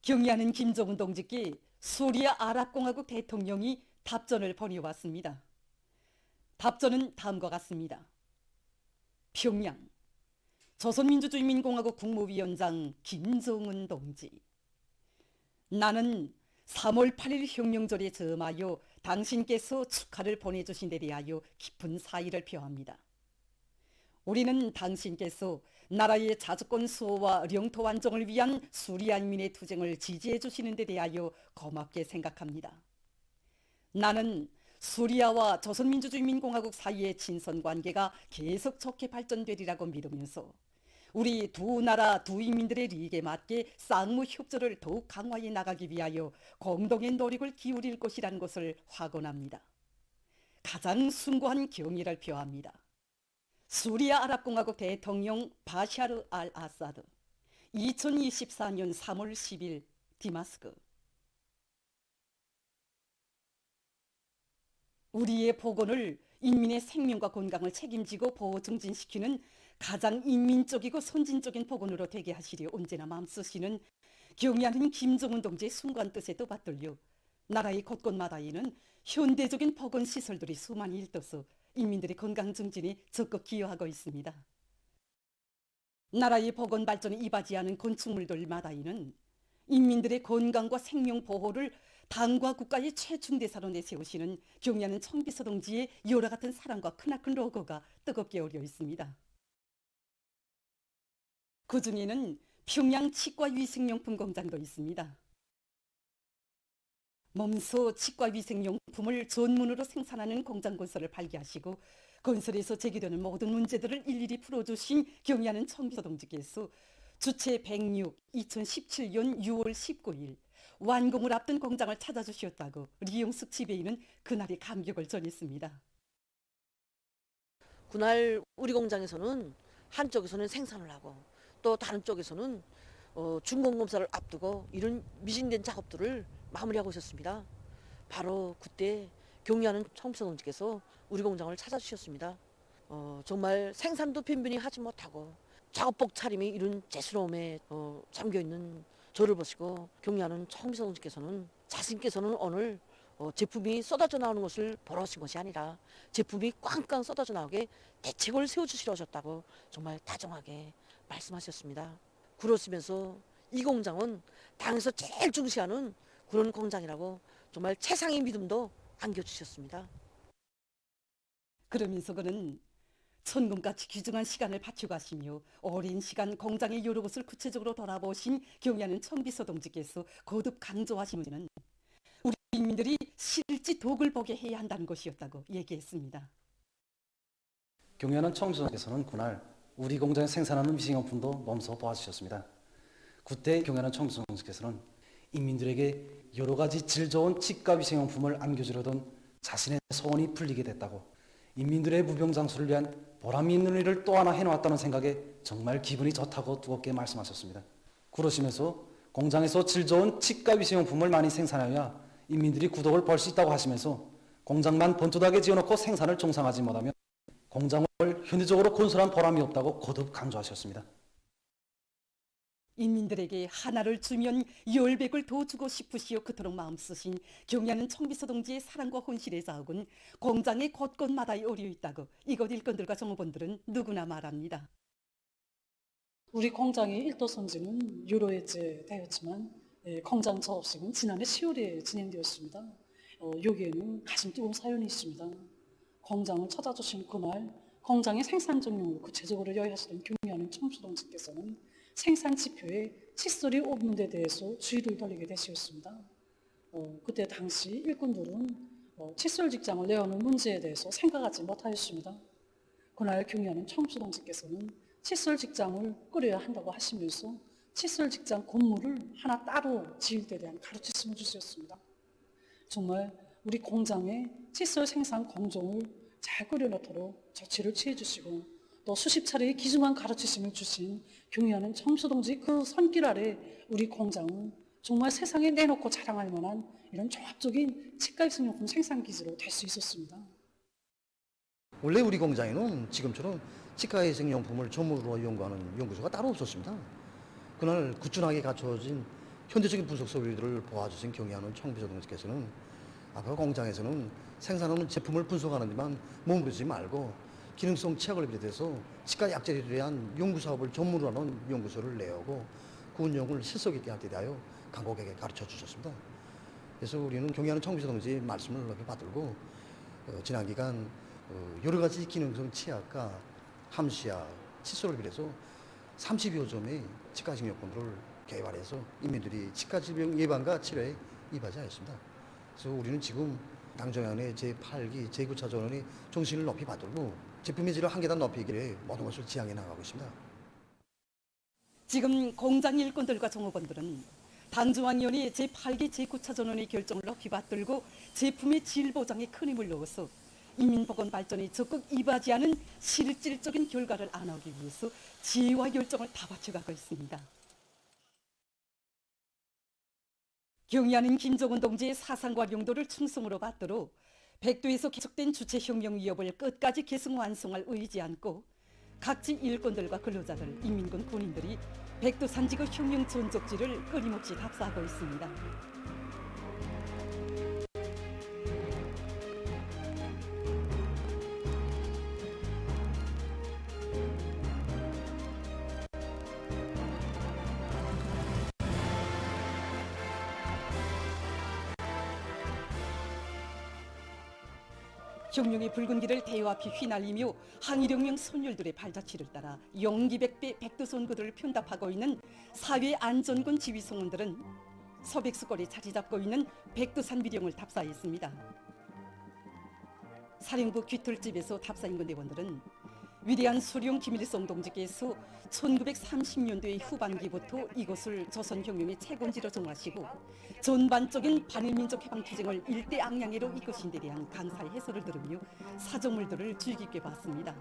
경의하는 김정은 동지께 수리아 아랍공화국 대통령이 답전을 보내왔습니다. 답전은 다음과 같습니다. 평양 조선민주주의인민공화국 국무위원장 김정은 동지, 나는 3월 8일 혁명절에 점하여 당신께서 축하를 보내주신 데 대하여 깊은 사의를 표합니다. 우리는 당신께서 나라의 자주권 수호와 영토 완정을 위한 수리아인민의 투쟁을 지지해 주시는 데 대하여 고맙게 생각합니다. 나는 수리아와 조선민주주의인민공화국 사이의 친선관계가 계속 좋게 발전되리라고 믿으면서 우리 두 나라 두 인민들의利益에 맞게 쌍무 협조를 더욱 강화해 나가기 위하여 공동의 노력을 기울일 것이라는 것을 확언합니다. 가장 숭고한 경의를 표합니다. 수리아 아랍공화국 대통령 바샤르 알 아사드, 2024년 3월 10일 디마스크. 우리의 복원을 인민의 생명과 건강을 책임지고 보호 증진시키는 가장 인민적이고 선진적인 복원으로 되게 하시려 언제나 마음쓰시는 경의하는 김정은 동지의 순간 뜻에 또 받들려 나라의 곳곳마다에는 현대적인 복원 시설들이 수많이 일떠서 인민들의 건강 증진에 적극 기여하고 있습니다. 나라의 복원 발전에 이바지하는 건축물들마다에는 인민들의 건강과 생명 보호를 당과 국가의 최중대사로 내세우시는 경의하는 청비서 동지의 열화 같은 사랑과 크나큰 로고가 뜨겁게 어려 있습니다. 그 중에는 평양 치과 위생용품 공장도 있습니다. 몸소 치과 위생용품을 전문으로 생산하는 공장 건설을 발기하시고 건설에서 제기되는 모든 문제들을 일일이 풀어주신 경의하는 청비서 동지께서 주체 106, 2017년 6월 19일 완공을 앞둔 공장을 찾아주셨다고 리용숙 지배인은 그날의 감격을 전했습니다. 그날 우리 공장에서는 한쪽에서는 생산을 하고 또 다른 쪽에서는 준공검사를 앞두고 이런 미진된 작업들을 마무리하고 있었습니다. 바로 그때 경의하는 청비서 동지께서 우리 공장을 찾아주셨습니다. 정말 생산도 빈빈히 하지 못하고 작업복 차림이 이런 재스러움에 잠겨있는 저를 보시고 경의하는 청비서 동지께서는 자신께서는 오늘 제품이 쏟아져 나오는 것을 보러 오신 것이 아니라 제품이 꽝꽝 쏟아져 나오게 대책을 세워주시러 오셨다고 정말 다정하게 말씀하셨습니다. 그러시면서 이 공장은 당에서 제일 중시하는 그런 공장이라고 정말 최상의 믿음도 안겨주셨습니다. 그러면서 그는 천금같이 귀중한 시간을 바쳐가시며 오랜 시간 공장의 여러 곳을 구체적으로 돌아보신 경의하는 청비서 동지께서 거듭 강조하시는 우리 인민들이 실지 덕을 보게 해야 한다는 것이었다고 얘기했습니다. 경의하는 청비서께서는 그날 우리 공장에 생산하는 위생용품도 몸소 도와주셨습니다. 그때 경의하는 청비서께서는 인민들에게 여러 가지 질 좋은 치과 위생용품을 안겨주려던 자신의 소원이 풀리게 됐다고, 인민들의 무병장수를 위한 보람이 있는 일을 또 하나 해놓았다는 생각에 정말 기분이 좋다고 뜨겁게 말씀하셨습니다. 그러시면서 공장에서 질 좋은 치과 위생용품을 많이 생산하여야 인민들이 구독을 벌 수 있다고 하시면서 공장만 번듯하게 지어놓고 생산을 정상화하지 못하면 공장을 현대적으로 건설한 보람이 없다고 거듭 강조하셨습니다. 인민들에게 하나를 주면 10배를 더 주고 싶으시오 그토록 마음 쓰신 경의하는 청비서 동지의 사랑과 혼실의 자욱은 공장의 곳곳마다 어려 있다고 이곳 일꾼들과 종업원들은 누구나 말합니다. 우리 공장의 일도 선진은 유로에제 되었지만 공장 작업식은 지난해 10월에 진행되었습니다. 여기에는 가슴 뜨거운 사연이 있습니다. 공장을 찾아주신 그날 공장의 생산 정령을 구체적으로 요약하시던 경의하는 청비서 동지께서는 생산 지표에 칫솔이 없는 데 대해서 주의를 돌리게 되셨습니다. 그때 당시 일꾼들은 칫솔 직장을 내어놓은 문제에 대해서 생각하지 못하였습니다. 그날 경의하는 청비서 동지께서는 칫솔 직장을 꾸려야 한다고 하시면서 칫솔 직장 건물을 하나 따로 지을 때 대한 가르치심을 주셨습니다. 정말 우리 공장의 칫솔 생산 공정을 잘 꾸려놓도록 조치를 취해주시고 또 수십 차례의 귀중한 가르치심을 주신 경의하는 청비서 동지 그 손길 아래 우리 공장은 정말 세상에 내놓고 자랑할 만한 이런 종합적인 치과 위생용품 생산 기지로 될 수 있었습니다. 원래 우리 공장에는 지금처럼 치과위생용품을 전문으로 연구하는 연구소가 따로 없었습니다. 그날 구준하게 갖춰진 현대적인 분석 서비스를 보아주신 경의하는 청비서 동지께서는 앞으로 공장에서는 생산하는 제품을 분석하는데만 머무르지 말고 기능성 치약을 비롯해서 치과 약재에 대한 연구 사업을 전문으로 하는 연구소를 내오고 그 운영을 실속 있게 할 때 대하여 강국에게 가르쳐 주셨습니다. 그래서 우리는 경의하는 청비서 동지 말씀을 높이 받들고 지난 기간 여러 가지 기능성 치약과 함수약, 칫솔을 비롯해서 30여 점의 치과 증여권들을 개발해서 인민들이 치과 질병 예방과 치료에 이바지 하였습니다. 그래서 우리는 지금 당정연의 제8기 제9차 전원의 정신을 높이 받들고 제품의 질을 한 계단 높이기 위해 모든 것을 지향해 나가고 있습니다. 지금 공장 일꾼들과 종업원들은 당중앙위원회 제8기 제9차 전원의 결정을 높이 받들고 제품의 질 보장에 큰 힘을 넣어서 인민보건 발전에 적극 이바지하는 실질적인 결과를 안하기 위해서 지혜와 열정을 다 바쳐가고 있습니다. 경의하는 김정은 동지의 사상과 용도를 충성으로 받들어 백도에서 계속된 주체혁명 위협을 끝까지 계승 완성할 의지 않고 각지 일꾼들과 근로자들, 인민군 군인들이 백도 산지구 혁명 전적지를 끊임없이 답사하고 있습니다. 혁명의 붉은 길을 대화피 휘날리며 항일혁명 선열들의 발자취를 따라 용기백배 백두선구들을 편답하고 있는 사회안전군 지휘성원들은 서백수거리 자리 잡고 있는 백두산 미령을 답사했습니다. 사령부 귀틀집에서 답사인군 대원들은 위대한 수령 김일성 동지께서 1930년대 후반기부터 이곳을 조선혁명의 채권지로 정하시고 전반적인 반일민족 해방투쟁을 일대 악량해로 이끄신 데 대한 강사의 해설을 들으며 사조물들을 주의 깊게 봤습니다.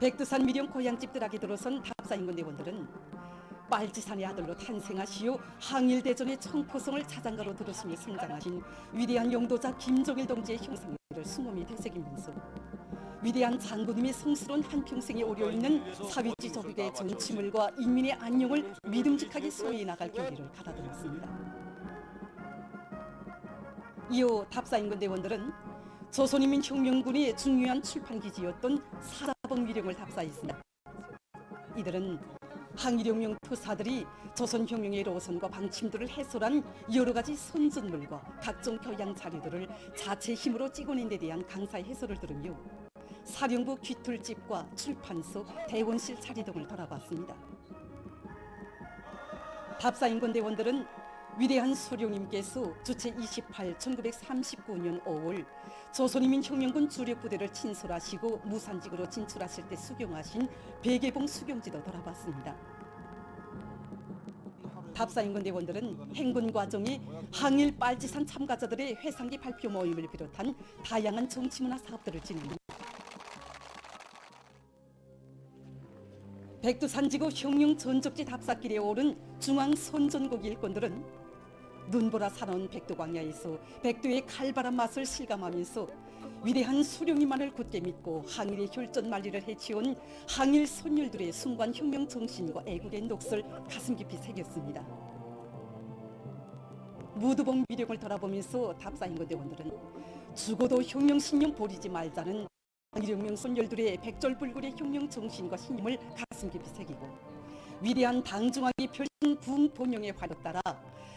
백두산 미령 고향집들에게 들어선 답사인군 대원들은 빨치산의 아들로 탄생하시어 항일대전의 청포성을 자장가로 들으시며 성장하신 위대한 용도자 김종일 동지의 형상을 수놈이 되새기면서 위대한 장군님의 성스러운 한평생에 오려있는 사회주의 조국의 정치물과 인민의 안녕을 믿음직하게 수호해 나갈 결의를 가다듬었습니다. 이후 답사인군 대원들은 조선인민혁명군의 중요한 출판기지였던 사자봉 미령을 답사했습니다. 이들은 항일혁명 투사들이 조선혁명의 로선과 방침들을 해설한 여러 가지 선전물과 각종 교양 자료들을 자체 힘으로 찍어낸 데 대한 강사의 해설을 들으며 사령부 귀틀집과 출판소, 대원실 자리 등을 돌아봤습니다. 답사인군 대원들은 위대한 소령님께서 주체 28, 1939년 5월 조선인민혁명군 주력부대를 친솔하시고 무산직으로 진출하실 때 수경하신 백예봉 수경지도 돌아봤습니다. 답사인군 대원들은 행군 과정에 항일 빨치산 참가자들의 회상기 발표 모임을 비롯한 다양한 정치문화 사업들을 진행합니다. 백두산지구 혁명 전적지 답사길에 오른 중앙선전국 일꾼들은 눈보라 사나운 백두광야에서 백두의 칼바람 맛을 실감하면서 위대한 수령님만을 굳게 믿고 항일의 혈전 만리를 해치운 항일 선열들의 순간 혁명 정신과 애국의 녹슬 가슴 깊이 새겼습니다. 무두봉 미령을 돌아보면서 답사인군 대원들은 죽어도 혁명 신념 버리지 말자는 항일혁명 선열들의 백절불굴의 혁명 정신과 신념을 가슴 깊이 새기고 위대한 당중앙이 펼친 부흥본영의 화를 따라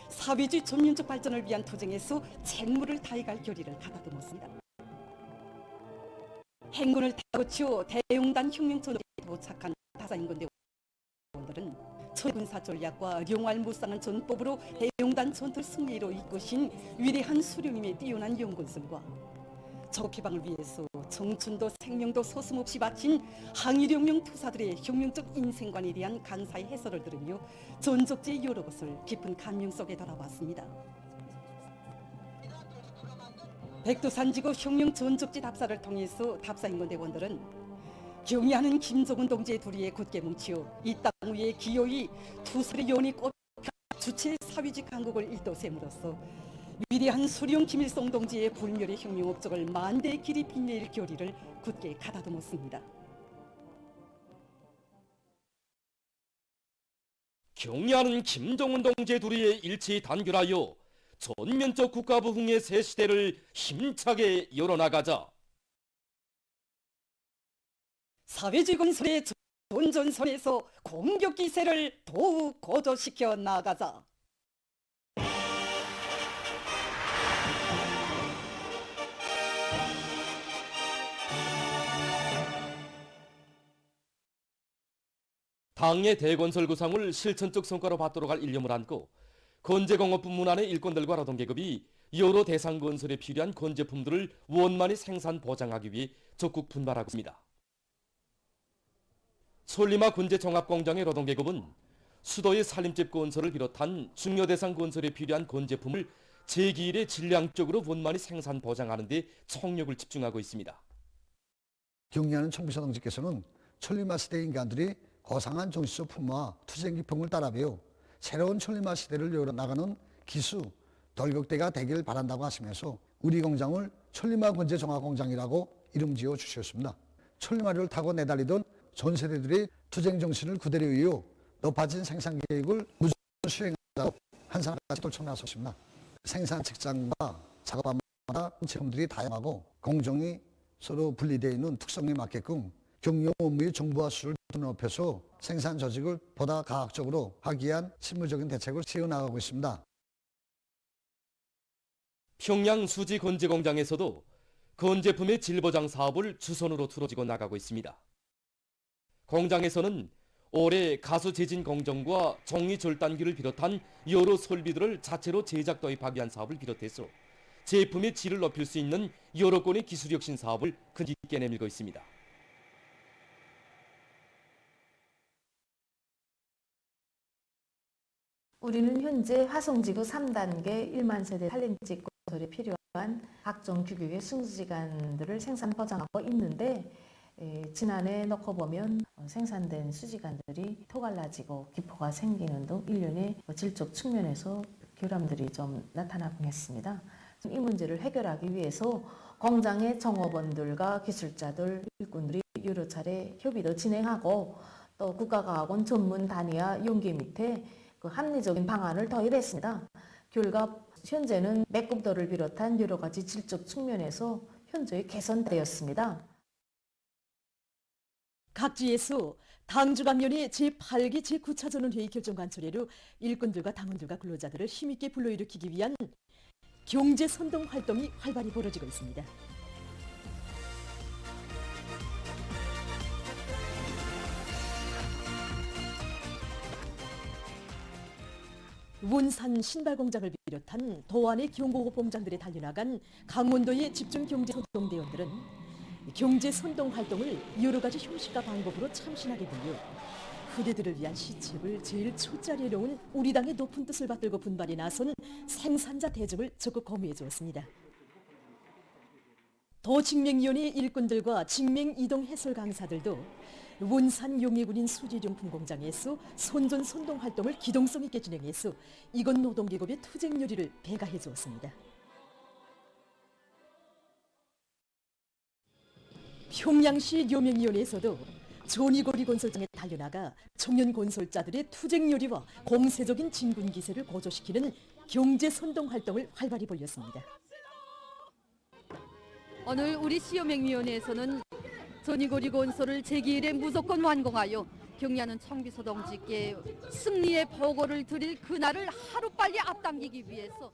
사회주의 전면적 발전을 위한 투쟁에서 책무를 다해갈 결의를 가다듬었습니다. 행군을 타고치어 대용단 혁명전에 도착한 답사인군 대원들은 천군사 전략과 룡알무쌍한 전법으로 대용단 전투 승리로 이끄신 위대한 수령님의 뛰어난 연군술과 조국해방을 위해서 청춘도 생명도 서슴없이 바친 항일혁명 투사들의 혁명적 인생관에 대한 강사의 해설을 들으며 전적지의 여러 것을 깊은 감명 속에 돌아봤습니다. 백두산지구 혁명 전적지 답사를 통해서 답사인군 대원들은 경의하는 김정은 동지의 둘이에 굳게 뭉치어 이 땅 위에 기어이 투사의 연이 꼽혀 주체 사회주의 강국을 일도샘으로써 위대한 수령 김일성 동지의 불멸의 혁명 업적을 만대의 길이 빛낼 결의를 굳게 가다듬었습니다. 경의하는 김정은 동지의 둘이 일치 단결하여 전면적 국가 부흥의 새 시대를 힘차게 열어나가자. 사회주의 건설의 전전선에서 공격 기세를 더욱 고조시켜 나가자. 당의 대건설 구상을 실천적 성과로 받도록 할 일념을 안고 건재공업뿐만 아니라 일꾼들과 노동계급이 여러 대상 건설에 필요한 건제품들을 원만히 생산 보장하기 위해 적극 분발하고 있습니다. 솔리마 건제종합공장의 노동계급은 수도의 산림집 건설을 비롯한 중요 대상 건설에 필요한 건제품을 제기일에 질량적으로 원만히 생산 보장하는 데 총력을 집중하고 있습니다. 경의하는 청비서 동지께서는 천리마 시대 인간들이 고상한 정치적 품과 투쟁 기풍을 따라 배워 새로운 천리마 시대를 열어나가는 기수, 돌격대가 되길 바란다고 하시면서 우리 공장을 천리마 건제종합공장이라고 이름 지어 주셨습니다. 천리마를 타고 내달리던 전 세대들의 투쟁 정신을 그대로 이어 높아진 생산 계획을 무조건 수행하자고 한 사람까지 떨쳐 나섰습니다. 생산 직장과 작업마다 제품들이 다양하고 공정이 서로 분리되어 있는 특성에 맞게끔 경영 업무의 정보화 수를 높여서 생산 조직을 보다 과학적으로 하기 위한 실무적인 대책을 세워나가고 있습니다. 평양 수지 건제 공장에서도 건제품의 질보장 사업을 주선으로 틀어지고 나가고 있습니다. 공장에서는 올해 가수 제진 공정과 종이 절단기를 비롯한 여러 설비들을 자체로 제작 도입하기 위한 사업을 비롯해서 제품의 질을 높일 수 있는 여러 건의 기술 혁신 사업을 근있게 내밀고 있습니다. 우리는 현재 화성지구 3단계 1만 세대 산림집 건설에 필요한 각종 규격의 수지관들을 생산 포장하고 있는데 지난해 놓고 보면 생산된 수지관들이 토갈라지고 기포가 생기는 등 일련의 질적 측면에서 결함들이 좀 나타나곤 했습니다. 이 문제를 해결하기 위해서 공장의 종업원들과 기술자들, 일꾼들이 여러 차례 협의도 진행하고 또 국가과학원 전문 단위와 연계 밑에 그 합리적인 방안을 도입했습니다. 결과 현재는 매급도를 비롯한 여러 가지 질적 측면에서 현저히 개선되었습니다. 각지에서 당주감면의 제8기 제9차전원 회의 결정 관철회로 일꾼들과 당원들과 근로자들을 힘있게 불러일으키기 위한 경제선동 활동이 활발히 벌어지고 있습니다. 원산 신발공장을 비롯한 도안의 경공업 공장들에 달려나간 강원도의 집중경제선동대원들은 경제선동 활동을 여러 가지 형식과 방법으로 참신하게 보여 후대들을 위한 시책을 제일 초짜리에 놓은 우리 당의 높은 뜻을 받들고 분발에 나선 생산자 대접을 적극 고무해 주었습니다. 도직맹위원회 일꾼들과 직맹이동 해설 강사들도 원산 용해군인 수지용품 공장에서 선전선동 활동을 기동성 있게 진행해서 이건 노동계급의 투쟁 요리를 배가해 주었습니다. 평양시 요명위원회에서도 조니고리 건설장에 달려나가 청년 건설자들의 투쟁 요리와 공세적인 진군 기세를 고조시키는 경제선동 활동을 활발히 벌였습니다. 오늘 우리 시요맹위원회에서는 조니고리 건설을 제2일에 무조건 완공하여 경의하는 청비서 동지께 승리의 보고를 드릴 그날을 하루빨리 앞당기기 위해서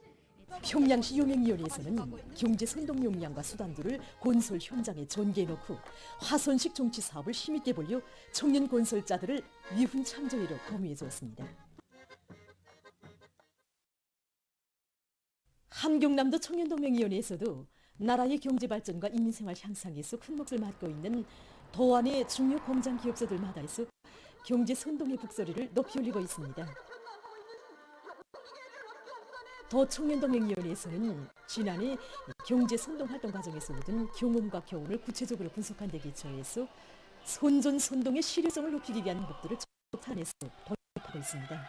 평양시 요명위원회에서는 경제선동 역량과 수단들을 건설 현장에 전개해놓고 화선식 정치 사업을 힘있게 벌려 청년 건설자들을 위훈 창조회로 거무해 주었습니다. 함경남도 청년동맹위원회에서도 나라의 경제발전과 인민생활 향상에서 큰 몫을 맡고 있는 도안의 중요 공장 기업소들마다에서 경제선동의 북소리를 높이 올리고 있습니다. 도청년동맹위원회에서는 지난해 경제선동 활동 과정에서 얻은 경험과 교훈을 구체적으로 분석한 데 기초해서 선전선동의 실효성을 높이기 위한 방법들을 적극 탄해서 도입하고 있습니다.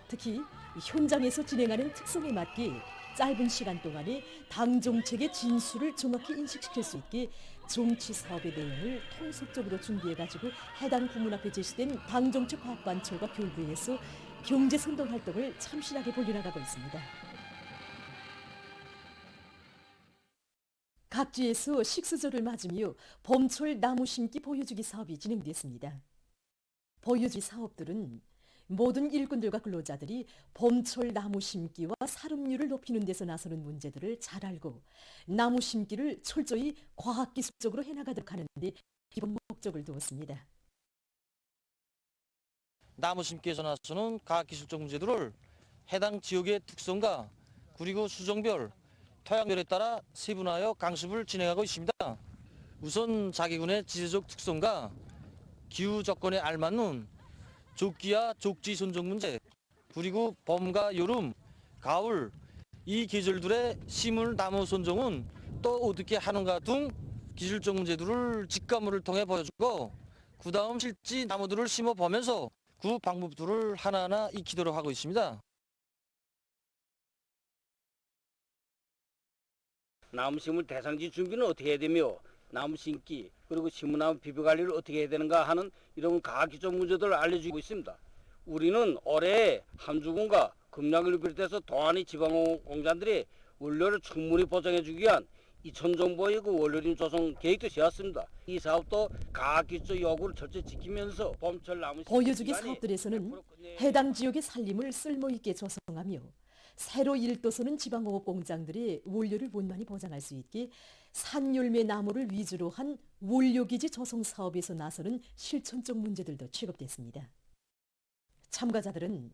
특히 현장에서 진행하는 특성에 맞게 짧은 시간 동안에 당 정책의 진수를 정확히 인식시킬 수 있게 정치 사업의 내용을 통속적으로 준비해가지고 해당 부문 앞에 제시된 당 정책 과학관철과 교부에서 경제 선동 활동을 참신하게 벌려나가고 있습니다. 각지에서 식수절을 맞으며 봄철 나무 심기 보여주기 사업이 진행됐습니다. 보여주기 사업들은 모든 일꾼들과 근로자들이 봄철 나무 심기와 사lum률을 높이는 데서 나서는 문제들을 잘 알고 나무 심기를 철저히 과학기술적으로 해나가도록 하는 데 기본 목적을 두었습니다. 나무 심기에서 나서는 과학기술적 문제들을 해당 지역의 특성과 그리고 수종별, 토양별에 따라 세분화하여 강습을 진행하고 있습니다. 우선 자기군의 지리적 특성과 기후 조건에 알맞는 조기와 족지 선정 문제, 그리고 봄과 여름, 가을 이 계절들의 심을 나무 선정은 또 어떻게 하는가 등 기술적 문제들을 직감을 통해 보여주고 그 다음 실제 나무들을 심어보면서 그 방법들을 하나하나 익히도록 하고 있습니다. 나무 심을 대상지 준비는 어떻게 해야 되며 나무 심기 그리고 심은나무 비비 관리를 어떻게 해야 되는가 하는 이런 과학기술 문제들을 알려주고 있습니다. 우리는 올해 함주군과 금양을 비롯해서 동안의 지방공단들이 원료를 충분히 보장해주기 위한 2천 정도의 그 원료림 조성 계획도 세웠습니다. 이 사업도 과학기술 요구를 철저히 지키면서 봄철 나무 보여주기 사업들에서는 해당 지역의 살림을 쓸모있게 조성하며 새로 일도서는 지방공업 공장들이 원료를 원만히 보장할 수 있게 산열매 나무를 위주로 한 원료기지 조성 사업에서 나서는 실천적 문제들도 취급됐습니다. 참가자들은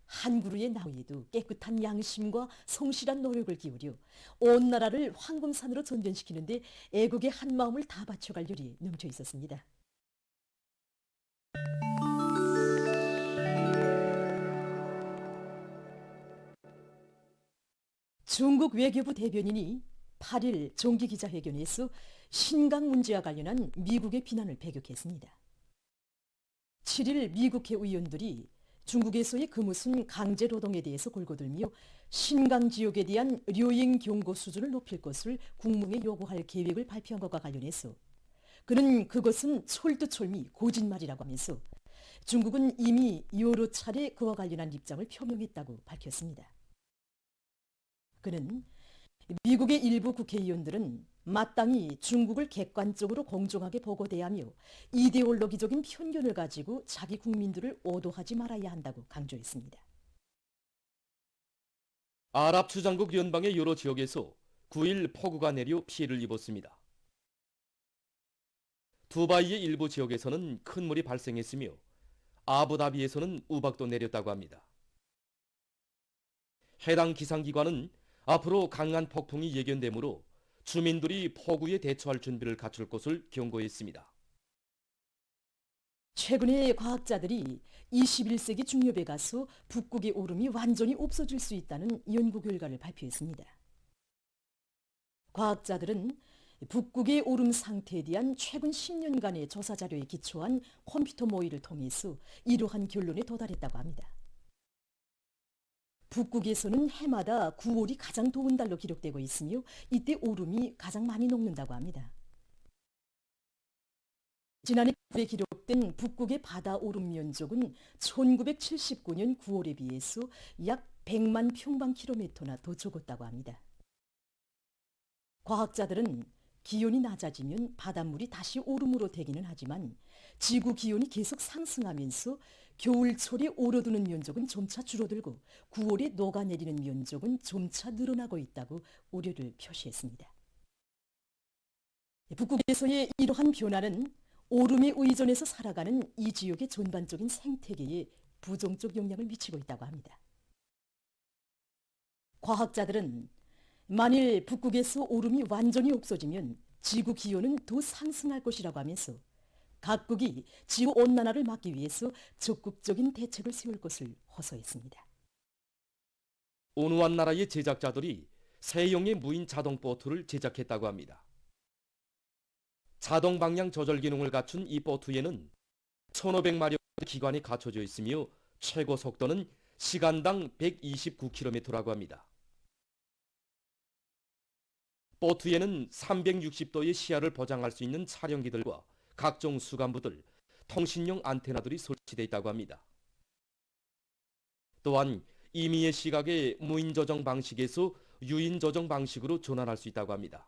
한 그루의 나무에도 깨끗한 양심과 성실한 노력을 기울여 온 나라를 황금산으로 전변시키는 데 애국의 한 마음을 다 바쳐갈 열이 넘쳐 있었습니다. 중국 외교부 대변인이 8일 정기기자회견에서 신강 문제와 관련한 미국의 비난을 배격했습니다. 7일 미국회 의원들이 중국에서의 그 무슨 강제노동에 대해서 골고들며 신강 지역에 대한 료잉 경고 수준을 높일 것을 국무에 요구할 계획을 발표한 것과 관련해서 그는 그것은 철두철미 거짓말이라고 하면서 중국은 이미 여러 차례 그와 관련한 입장을 표명했다고 밝혔습니다. 그는 미국의 일부 국회의원들은 마땅히 중국을 객관적으로 공정하게 보고 대하며 이데올로기적인 편견을 가지고 자기 국민들을 오도하지 말아야 한다고 강조했습니다. 아랍 주장국 연방의 여러 지역에서 9일 폭우가 내려 피해를 입었습니다. 두바이의 일부 지역에서는 큰 물이 발생했으며 아부다비에서는 우박도 내렸다고 합니다. 해당 기상기관은 앞으로 강한 폭풍이 예견되므로 주민들이 폭우에 대처할 준비를 갖출 것을 경고했습니다. 최근에 과학자들이 21세기 중엽에 가서 북극의 오름이 완전히 없어질 수 있다는 연구 결과를 발표했습니다. 과학자들은 북극의 오름 상태에 대한 최근 10년간의 조사 자료에 기초한 컴퓨터 모의를 통해서 이러한 결론에 도달했다고 합니다. 북극에서는 해마다 9월이 가장 더운 달로 기록되고 있으며 이때 오름이 가장 많이 녹는다고 합니다. 지난해 9월에 기록된 북극의 바다 오름 면적은 1979년 9월에 비해서 약 100만 평방킬로미터나 더 적었다고 합니다. 과학자들은 기온이 낮아지면 바닷물이 다시 오름으로 되기는 하지만 지구 기온이 계속 상승하면서 겨울철에 오르드는 면적은 점차 줄어들고 9월에 녹아내리는 면적은 점차 늘어나고 있다고 우려를 표시했습니다. 북극에서의 이러한 변화는 오름에 의존해서 살아가는 이 지역의 전반적인 생태계에 부정적 영향을 미치고 있다고 합니다. 과학자들은 만일 북극에서 오름이 완전히 없어지면 지구 기온은 더 상승할 것이라고 하면서 각국이 지구온난화를 막기 위해서 적극적인 대책을 세울 것을 호소했습니다. 온유한 나라의 제작자들이 새형의 무인 자동 보트를 제작했다고 합니다. 자동 방향 조절 기능을 갖춘 이 보트에는 1500마력의 기관이 갖춰져 있으며 최고 속도는 시간당 129km라고 합니다. 보트에는 360도의 시야를 보장할 수 있는 촬영기들과 각종 수간부들, 통신용 안테나들이 설치되어 있다고 합니다. 또한 임의의 시각에 무인 조정 방식에서 유인 조정 방식으로 전환할 수 있다고 합니다.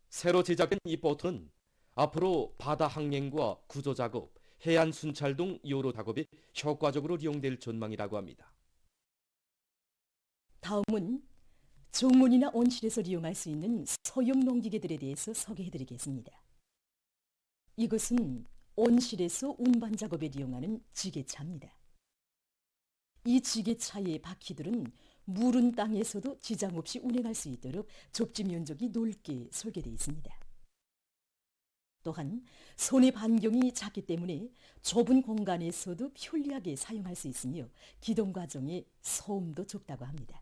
새로 제작된 이 보트는 앞으로 바다 항행과 구조 작업, 해안 순찰 등 여러 작업에 효과적으로 이용될 전망이라고 합니다. 다음은 정문이나 온실에서 이용할 수 있는 소형 농기계들에 대해서 소개해드리겠습니다. 이것은 온실에서 운반 작업에 이용하는 지게차입니다. 이 지게차의 바퀴들은 무른 땅에서도 지장 없이 운행할 수 있도록 접지 면적이 넓게 설계되어 있습니다. 또한 손의 반경이 작기 때문에 좁은 공간에서도 편리하게 사용할 수 있으며 기동 과정에 소음도 적다고 합니다.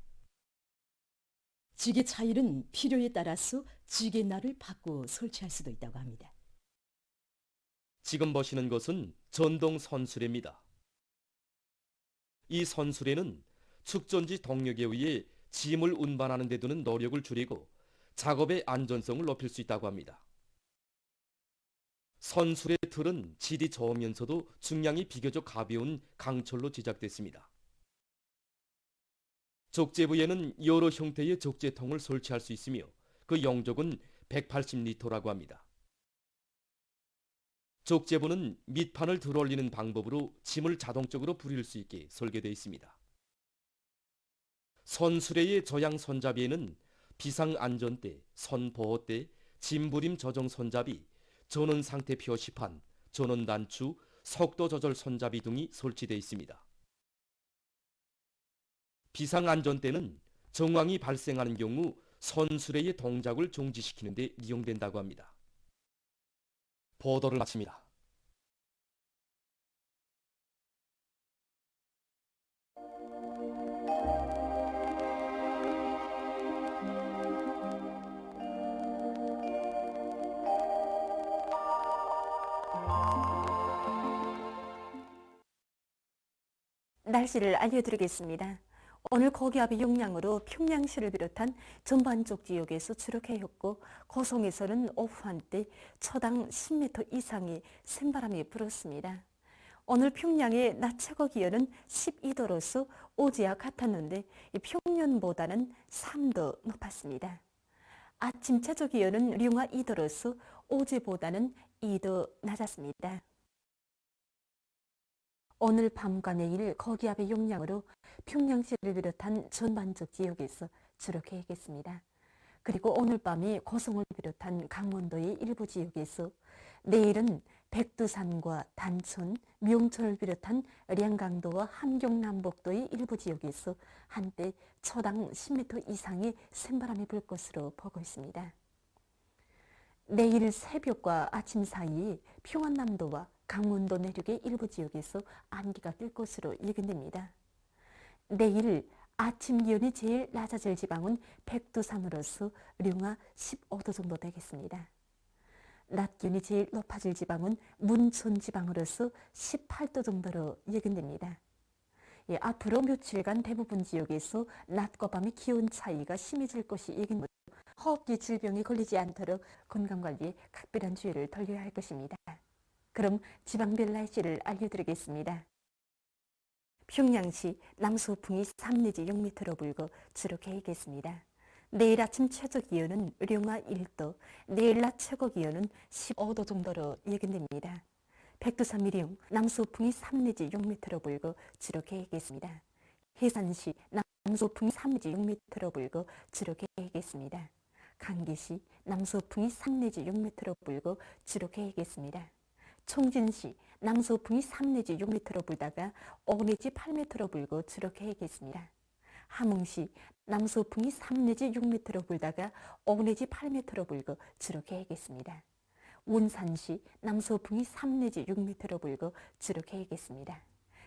지게 차일은 필요에 따라서 지게날을 바꿔 설치할 수도 있다고 합니다. 지금 보시는 것은 전동 선수레입니다. 이 선수레는 축전지 동력에 의해 짐을 운반하는 데 드는 노력을 줄이고 작업의 안전성을 높일 수 있다고 합니다. 선수레 틀은 질이 좋으면서도 중량이 비교적 가벼운 강철로 제작됐습니다. 족제부에는 여러 형태의 족제통을 설치할 수 있으며 그 용적은 180리터라고 합니다. 족제부는 밑판을 들어올리는 방법으로 짐을 자동적으로 부릴 수 있게 설계되어 있습니다. 선수레의 조향 손잡이에는 비상안전대, 선보호대, 짐부림 조정 손잡이, 전원 상태 표시판, 전원 단추, 속도 조절 손잡이 등이 설치되어 있습니다. 비상안전대는 정황이 발생하는 경우 선수레의 동작을 중지시키는 데 이용된다고 합니다. 보도를 마칩니다. 날씨를 알려드리겠습니다. 오늘 고기압의 영향으로 평양시를 비롯한 전반적 지역에서 추락해였고 고성에서는 오후 한때 초당 10m 이상의 센바람이 불었습니다. 오늘 평양의 낮 최고 기온은 12도로서 어제와 같았는데 평년보다는 3도 높았습니다. 아침 최저 기온은 령화 2도로서 어제보다는 2도 낮았습니다. 오늘 밤과 내일 고기압의 영향으로 평양시를 비롯한 전반적 지역에서 추락해야겠습니다. 그리고 오늘 밤에 고성을 비롯한 강원도의 일부 지역에서 내일은 백두산과 단천, 명천을 비롯한 량강도와 함경남북도의 일부 지역에서 한때 초당 10m 이상의 센바람이 불 것으로 보고 있습니다. 내일 새벽과 아침 사이에 평안남도와 강원도 내륙의 일부 지역에서 안개가 낄 것으로 예견됩니다. 내일 아침 기온이 제일 낮아질 지방은 백두산으로서 령화 15도 정도 되겠습니다. 낮 기온이 제일 높아질 지방은 문천 지방으로서 18도 정도로 예견됩니다. 앞으로 며칠간 대부분 지역에서 낮과 밤의 기온 차이가 심해질 것이 예견되므로 호흡기 질병에 걸리지 않도록 건강관리에 각별한 주의를 돌려야 할 것입니다. 그럼 지방별 날씨를 알려드리겠습니다. 평양시 남서풍이 3 내지 6m로 불고 추락해야겠습니다. 내일 아침 최저 기온은 령화 1도, 내일 낮 최고 기온은 15도 정도로 예견됩니다. 백두산 미령 남서풍이 3 내지 6m로 불고 추락해야겠습니다. 해산시 남서풍이 3 내지 6m로 불고 추락해야겠습니다. 강계시 남서풍이 3 내지 6m로 불고 추락해야겠습니다. 총진시 남서풍이 3 내지 6m로 불다가 5 내지 8m로 불고 추락해야겠습니다. 함흥시 남서풍이 3 내지 6m로 불다가 5 내지 8m로 불고 추락해야겠습니다. 원산시 남서풍이 3 내지 6m로 불고 추락해야겠습니다.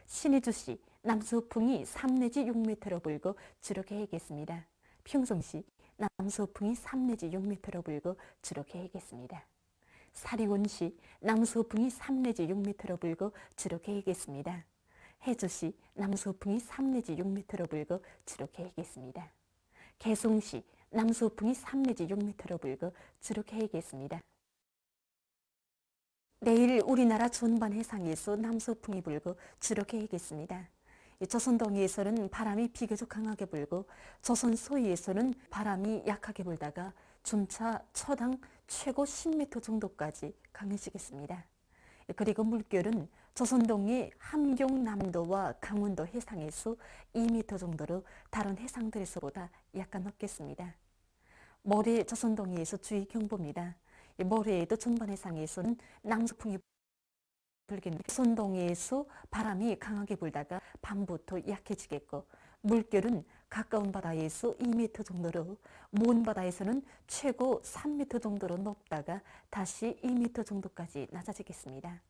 신의주시 남서풍이 3 내지 6m로 불고 추락해야겠습니다. 평성시 남서풍이 3 내지 6m로 불고 추락해야겠습니다. 사리원시 남서풍이 3 내지 6m로 불고 추락해야겠습니다. 해주시 남서풍이 3 내지 6m로 불고 추락해야겠습니다. 개성시 남서풍이 3 내지 6m로 불고 주룩해야겠습니다. 내일 우리나라 전반 해상에서 남서풍이 불고 주룩해야겠습니다. 조선 동해에서는 바람이 비교적 강하게 불고 조선 서해에서는 바람이 약하게 불다가 점차 초당 최고 10m 정도까지 강해지겠습니다. 그리고 물결은 조선 동해 함경남도와 강원도 해상에서 2m 정도로 다른 해상들에서보다 약간 높겠습니다. 모레 조선 동해에서 주의 경보입니다. 모레에도 전반 해상에서는 남서풍이 불겠는데 조선 동해에서 바람이 강하게 불다가 밤부터 약해지겠고 물결은 가까운 바다에서 2m 정도로 먼 바다에서는 최고 3m 정도로 높다가 다시 2m 정도까지 낮아지겠습니다.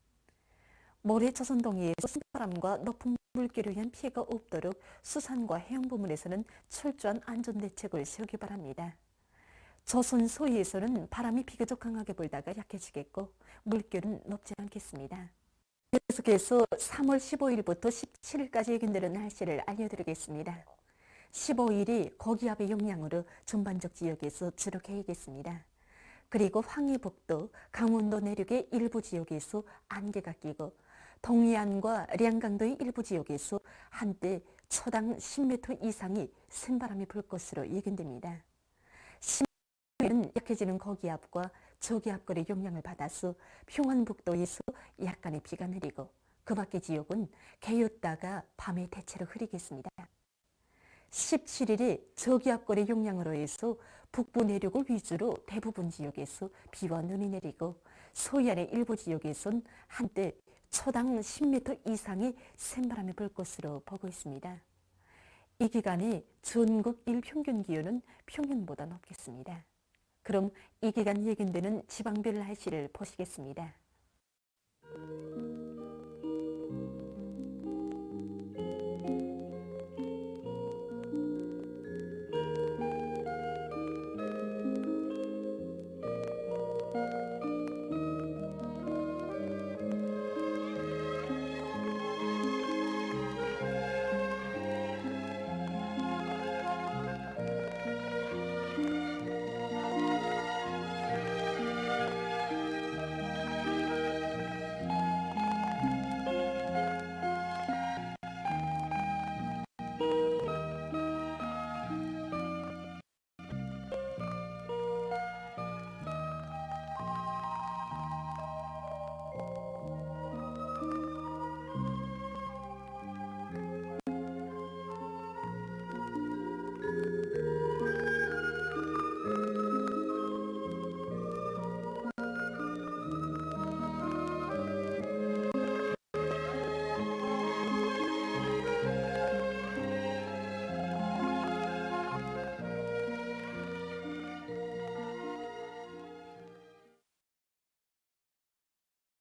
모레 조선 동해에서 바람과 높은 물결에 의한 피해가 없도록 수산과 해양부문에서는 철저한 안전대책을 세우기 바랍니다. 조선 서해에서는 바람이 비교적 강하게 불다가 약해지겠고 물결은 높지 않겠습니다. 계속해서 3월 15일부터 17일까지 예견되는 날씨를 알려드리겠습니다. 15일이 고기압의 영향으로 전반적 지역에서 주룩해야겠습니다. 그리고 황해북도, 강원도 내륙의 일부 지역에서 안개가 끼고 동해안과 량강도의 일부 지역에서 한때 초당 10m 이상의 센바람이 불 것으로 예견됩니다. 16일은 약해지는 고기압과 저기압골의 영향을 받아서 평안북도에서 약간의 비가 내리고 그 밖의 지역은 개였다가 밤에 대체로 흐리겠습니다. 17일에 저기압골의 영향으로 해서 북부 내륙을 위주로 대부분 지역에서 비와 눈이 내리고 서해안의 일부 지역에선 한때 초당 10m 이상의 센바람이 불 것으로 보고 있습니다. 이 기간에 전국 일평균 기온은 평년보다 높겠습니다. 그럼 이 기간 예견되는 지방별 날씨를 보시겠습니다.